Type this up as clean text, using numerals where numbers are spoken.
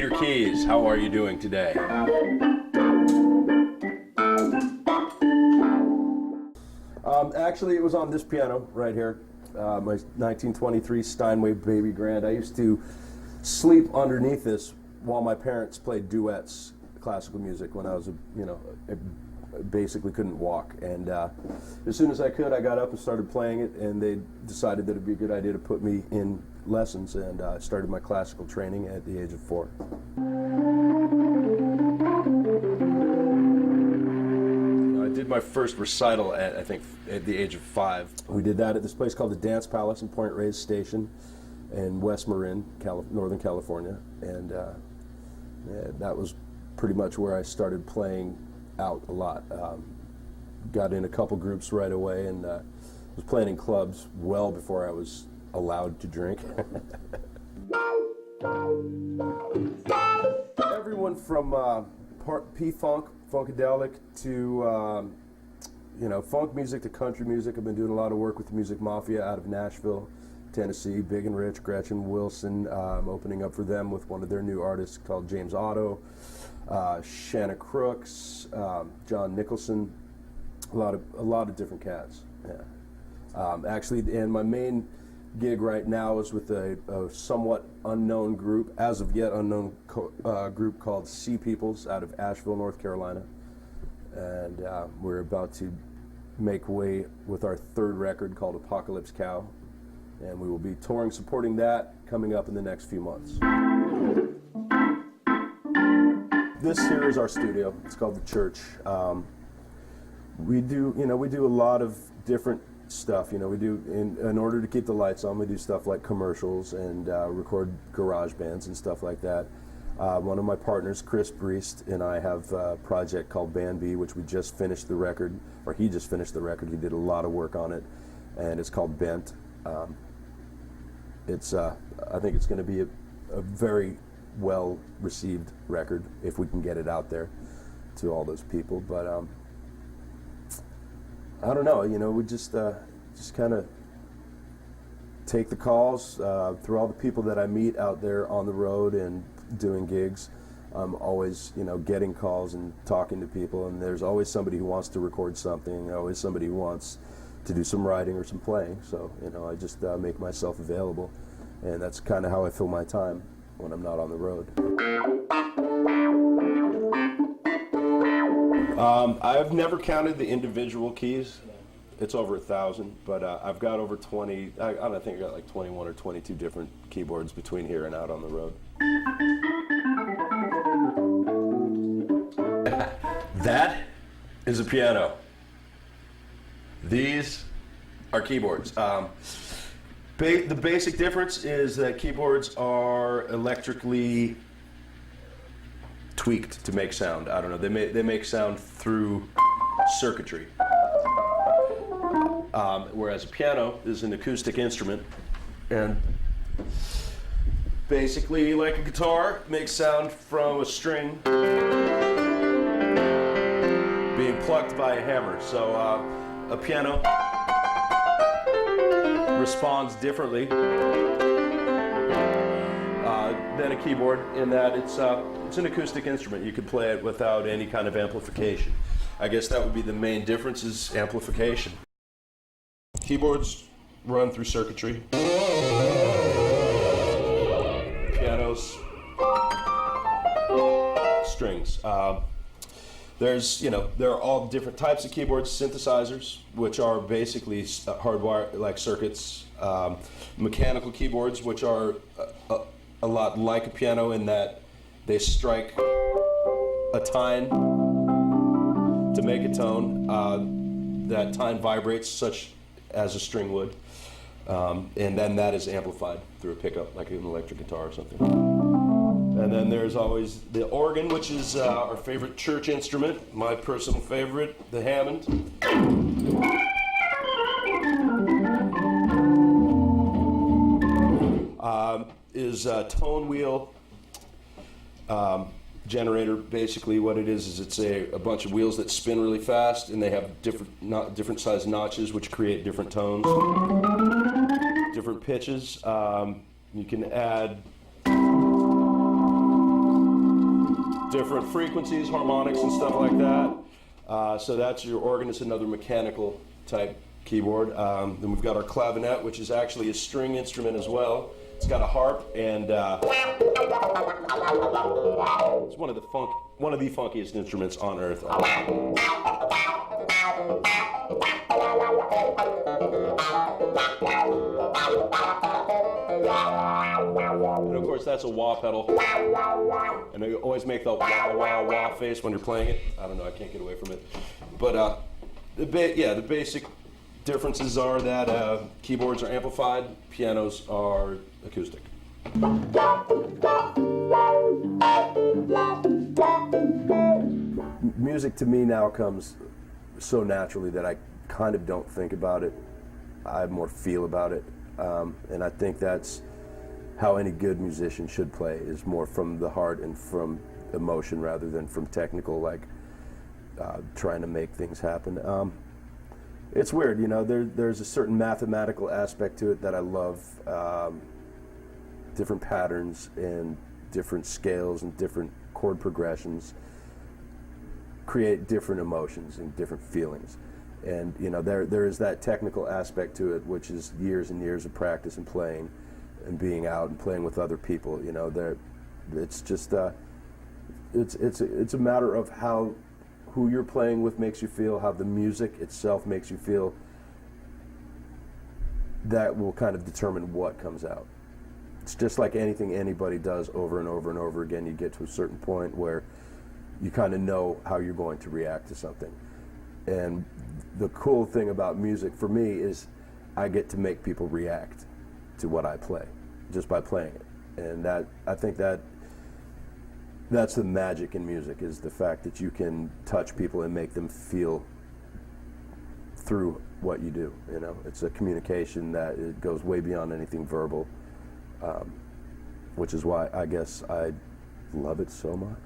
Peter Keys, how are you doing today? Actually, it was on this piano right here, my 1923 Steinway Baby Grand. I used to sleep underneath this while my parents played duets, classical music, when I was, I basically couldn't walk. And as soon as I could, I got up and started playing it, and they decided that it'd be a good idea to put me in lessons, and I started my classical training at the age of 4. I did my first recital at, I think, at the age of 5. We did that at this place called the Dance Palace in Point Reyes Station in West Marin, Northern California, and that was pretty much where I started playing out a lot. Got in a couple groups right away, and was playing in clubs well before I was allowed to drink. Everyone from P-Funk, Funkadelic, to funk music to country music. I've been doing a lot of work with the Music Mafia out of Nashville, Tennessee. Big and Rich, Gretchen Wilson. I'm opening up for them with one of their new artists called James Otto, Shanna Crooks, John Nicholson. A lot of different cats. Yeah. Actually, and my main gig right now is with a somewhat unknown group, as of yet unknown group called Sea Peoples out of Asheville, North Carolina. And we're about to make way with our 3rd record called Apocalypse Cow. And we will be touring, supporting that, coming up in the next few months. This here is our studio. It's called The Church. We do a lot of different stuff. We do, in order to keep the lights on, we do stuff like commercials and record garage bands and stuff like that. One of my partners, Chris Briest, and I have a project called Band B, which we just finished the record, or he just finished the record. He did a lot of work on it, and it's called Bent. I think it's going to be a very well received record if we can get it out there to all those people. But I don't know, we just kind of take the calls through all the people that I meet out there on the road and doing gigs. I'm always, getting calls and talking to people, and there's always somebody who wants to record something, always somebody who wants to do some writing or some playing. So, I just make myself available, and that's kind of how I fill my time when I'm not on the road. I've never counted the individual keys. It's over 1,000, but I've got over 20. I think I got like 21 or 22 different keyboards between here and out on the road. That is a piano. These are keyboards. The basic difference is that keyboards are electrically tweaked to make sound. I don't know. They make sound through circuitry. Whereas a piano is an acoustic instrument, and basically, like a guitar, makes sound from a string being plucked by a hammer. So a piano responds differently than a keyboard in that it's an acoustic instrument. You can play it without any kind of amplification. I guess that would be the main difference, is amplification. Keyboards run through circuitry. Pianos, strings. There are all different types of keyboards. Synthesizers, which are basically hardwire like circuits. Mechanical keyboards, which are a lot like a piano in that they strike a tine to make a tone. That tine vibrates such as a string would, and then that is amplified through a pickup, like an electric guitar or something. And then there's always the organ, which is our favorite church instrument, my personal favorite, the Hammond. Is a tone wheel generator. Basically what it is it's a bunch of wheels that spin really fast, and they have different size notches which create different tones, different pitches. You can add different frequencies, harmonics, and stuff like that. So that's your organ. It's another mechanical type keyboard. Then we've got our clavinet, which is actually a string instrument as well. It's got a harp, and it's one of the funkiest instruments on earth. And of course, that's a wah pedal. And they always make the wah wah wah face when you're playing it. I don't know, I can't get away from it. But the basic differences are that keyboards are amplified, pianos are acoustic. Music to me now comes so naturally that I kind of don't think about it. I more feel about it. And I think that's how any good musician should play, is more from the heart and from emotion rather than from technical, like trying to make things happen. It's weird, you know, there's a certain mathematical aspect to it that I love. Different patterns and different scales and different chord progressions create different emotions and different feelings. And you know, there is that technical aspect to it, which is years and years of practice and playing and being out and playing with other people. You know, it's just it's a matter of how who you're playing with makes you feel, how the music itself makes you feel. That will kind of determine what comes out. It's just like anything anybody does over and over and over again. You get to a certain point where you kind of know how you're going to react to something. And the cool thing about music for me is I get to make people react to what I play just by playing it. And that, I think that's the magic in music, is the fact that you can touch people and make them feel through what you do. You know, it's a communication that it goes way beyond anything verbal, which is why I guess I love it so much.